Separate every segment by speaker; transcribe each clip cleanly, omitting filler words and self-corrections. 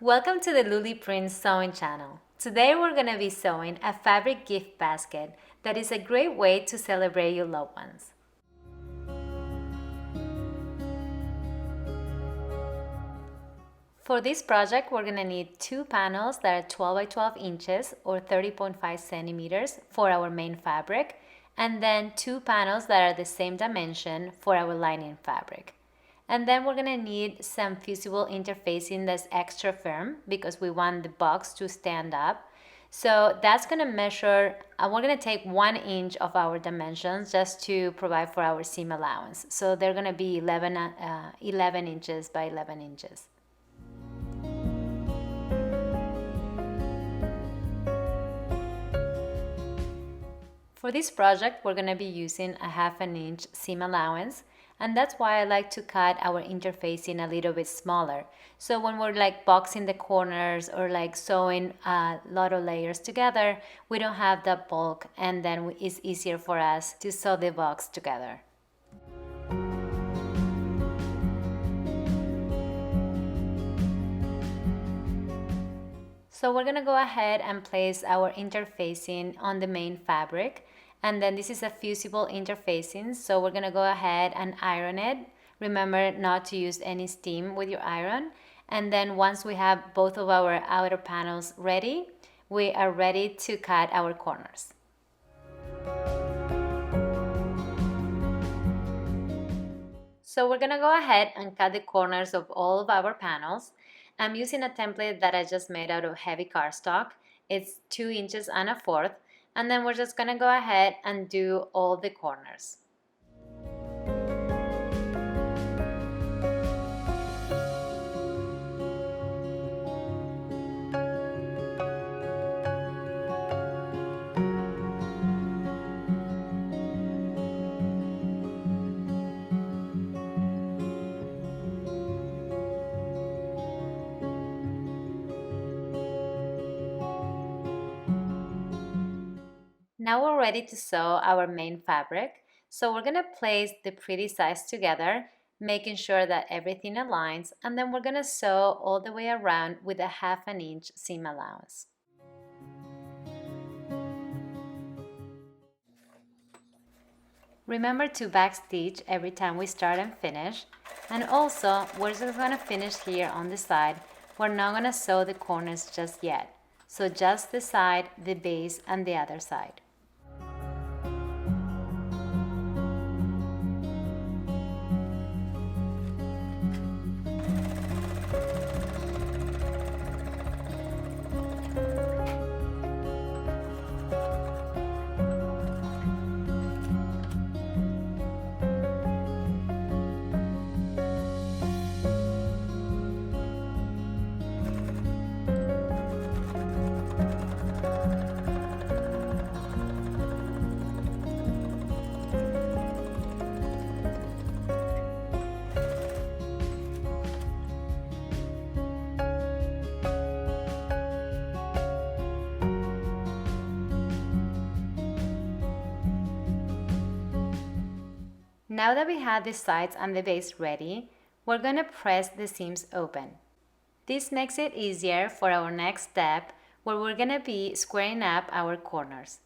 Speaker 1: Welcome to the Luli Prince Sewing Channel. Today we're going to be sewing a fabric gift basket that is a great way to celebrate your loved ones. For this project, we're going to need two panels that are 12 by 12 inches or 30.5 centimeters for our main fabric, and then two panels that are the same dimension for our lining fabric. And then we're gonna need some fusible interfacing that's extra firm because we want the box to stand up. So that's gonna measure, we're gonna take 1 inch of our dimensions just to provide for our seam allowance. So they're gonna be 11 inches by 11 inches. For this project, we're gonna be using a 1/2 inch seam allowance. And that's why I like to cut our interfacing a little bit smaller. So when we're like boxing the corners or like sewing a lot of layers together, we don't have that bulk, and then it's easier for us to sew the box together. So we're gonna go ahead and place our interfacing on the main fabric. And then this is a fusible interfacing, so we're gonna go ahead and iron it. Remember not to use any steam with your iron. And then once we have both of our outer panels ready, we are ready to cut our corners. So we're gonna go ahead and cut the corners of all of our panels. I'm using a template that I just made out of heavy cardstock. It's 2 inches and 1/4. And then we're just gonna go ahead and do all the corners. Now we're ready to sew our main fabric. So we're gonna place the pretty sides together, making sure that everything aligns, and then we're gonna sew all the way around with a 1/2 inch seam allowance. Remember to backstitch every time we start and finish. And also, we're just gonna finish here on the side. We're not gonna sew the corners just yet. So just the side, the base, and the other side. Now that we have the sides and the base ready, we're going to press the seams open. This makes it easier for our next step, where we're going to be squaring up our corners.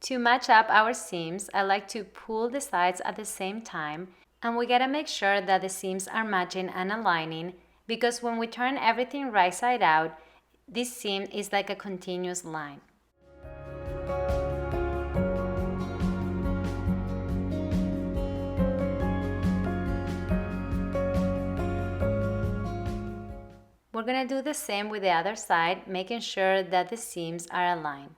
Speaker 1: To match up our seams, I like to pull the sides at the same time, and we gotta make sure that the seams are matching and aligning, because when we turn everything right side out, this seam is like a continuous line. We're gonna do the same with the other side, making sure that the seams are aligned.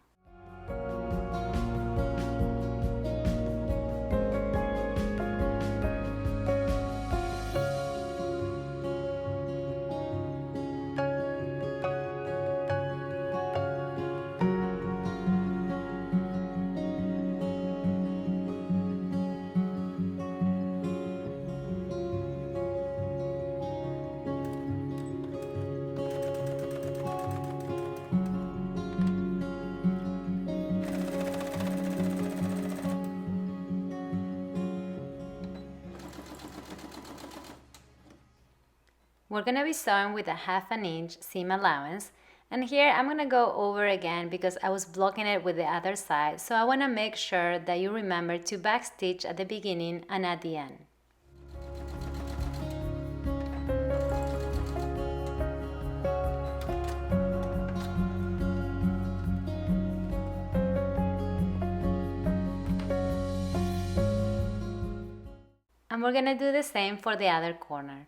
Speaker 1: We're going to be sewing with a 1/2 inch seam allowance, and here I'm going to go over again because I was blocking it with the other side, so I want to make sure that you remember to backstitch at the beginning and at the end. And we're going to do the same for the other corner.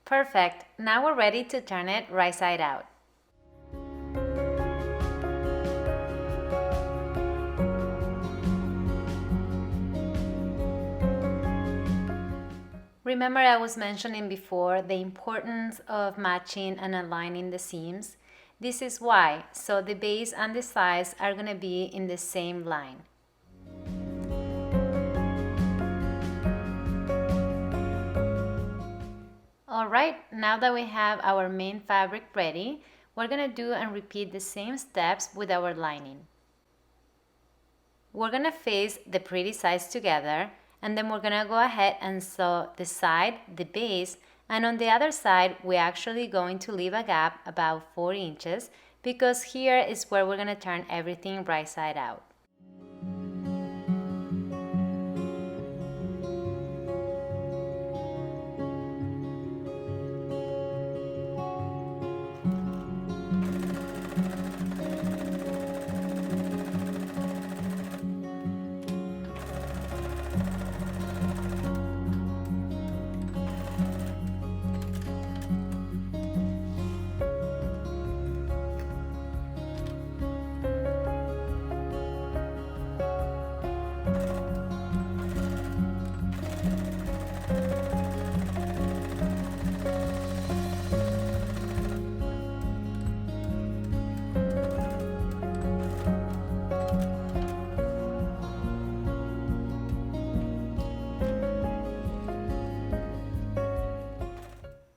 Speaker 1: Perfect. Now we're ready to turn it right side out. Remember I was mentioning before the importance of matching and aligning the seams? This is why, so the base and the sides are going to be in the same line. Alright, now that we have our main fabric ready, we're going to do and repeat the same steps with our lining. We're going to face the pretty sides together, and then we're going to go ahead and sew the side, the base, and on the other side we're actually going to leave a gap about 4 inches because here is where we're going to turn everything right side out.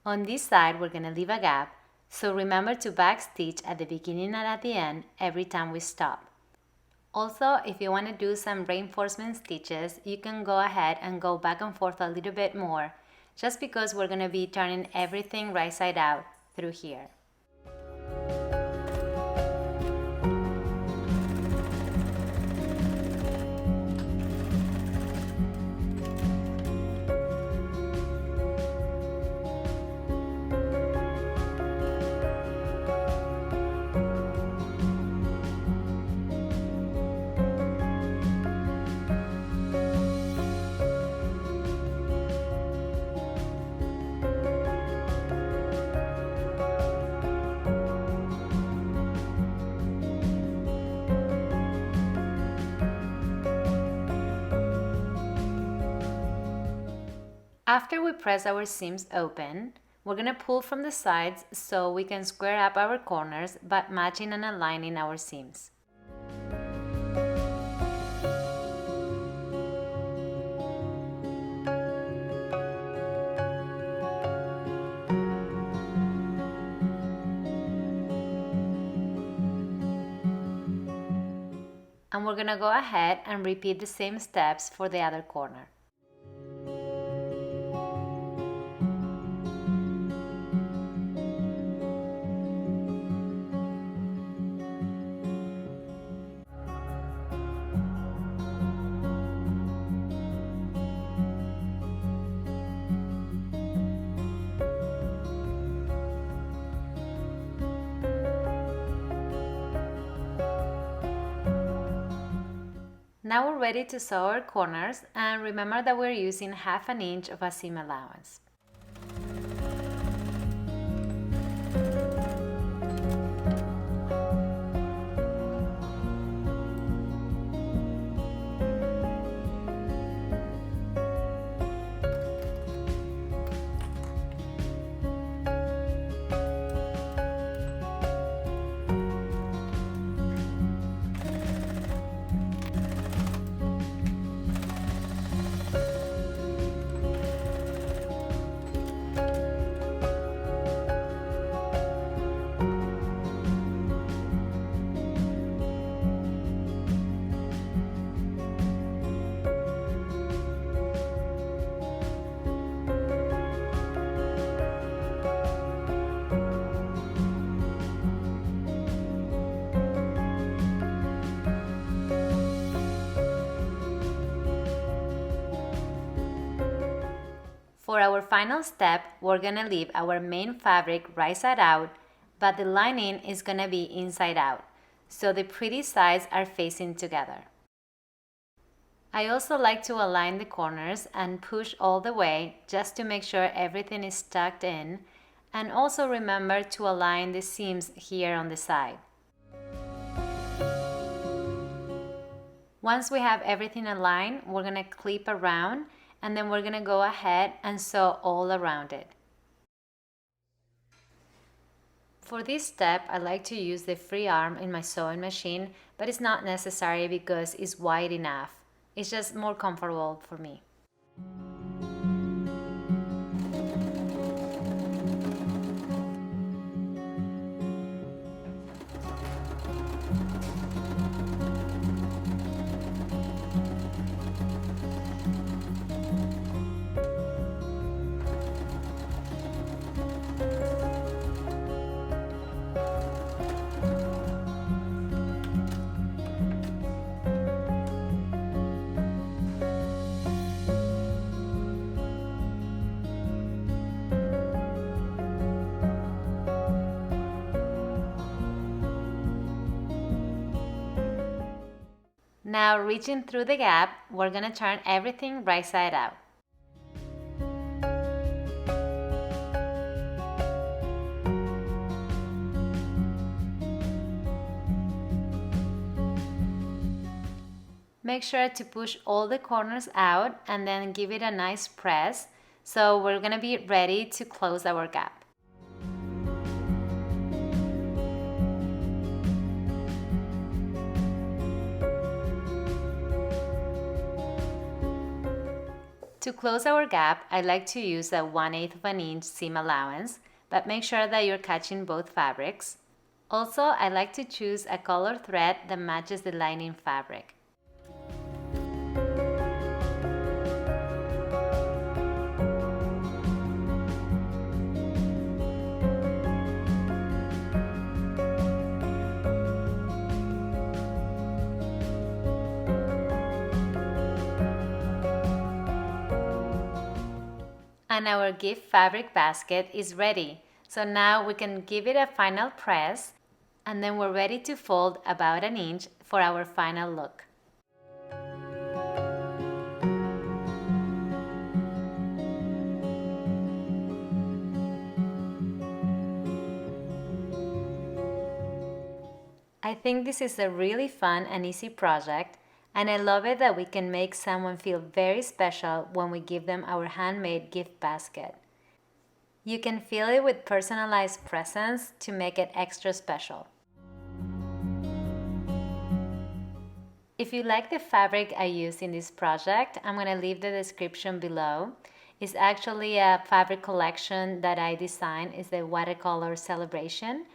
Speaker 1: On this side, we're going to leave a gap, so remember to backstitch at the beginning and at the end every time we stop. Also, if you want to do some reinforcement stitches, you can go ahead and go back and forth a little bit more, just because we're going to be turning everything right side out through here. After we press our seams open, we're going to pull from the sides so we can square up our corners by matching and aligning our seams. And we're going to go ahead and repeat the same steps for the other corner. Now we're ready to sew our corners, and remember that we're using 1/2 inch of a seam allowance. For our final step, we're gonna leave our main fabric right side out, but the lining is gonna be inside out, so the pretty sides are facing together. I also like to align the corners and push all the way just to make sure everything is tucked in, and also remember to align the seams here on the side. Once we have everything aligned, we're gonna clip around and then we're gonna go ahead and sew all around it. For this step, I like to use the free arm in my sewing machine, but it's not necessary because it's wide enough. It's just more comfortable for me. Now, reaching through the gap, we're gonna turn everything right side out. Make sure to push all the corners out and then give it a nice press, so we're gonna be ready to close our gap. To close our gap, I like to use a 1/8 of an inch seam allowance, but make sure that you're catching both fabrics. Also, I like to choose a color thread that matches the lining fabric. And our gift fabric basket is ready. So now we can give it a final press and then we're ready to fold about an inch for our final look. I think this is a really fun and easy project, and I love it that we can make someone feel very special when we give them our handmade gift basket. You can fill it with personalized presents to make it extra special. If you like the fabric I used in this project, I'm going to leave the description below. It's actually a fabric collection that I designed. It's the Watercolor Celebration.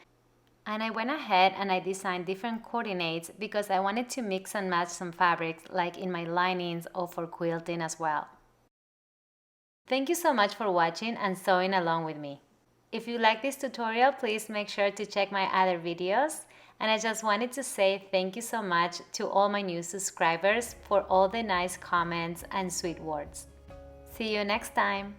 Speaker 1: And I went ahead and I designed different coordinates because I wanted to mix and match some fabrics like in my linings or for quilting as well. Thank you so much for watching and sewing along with me. If you like this tutorial, please make sure to check my other videos. And I just wanted to say thank you so much to all my new subscribers for all the nice comments and sweet words. See you next time!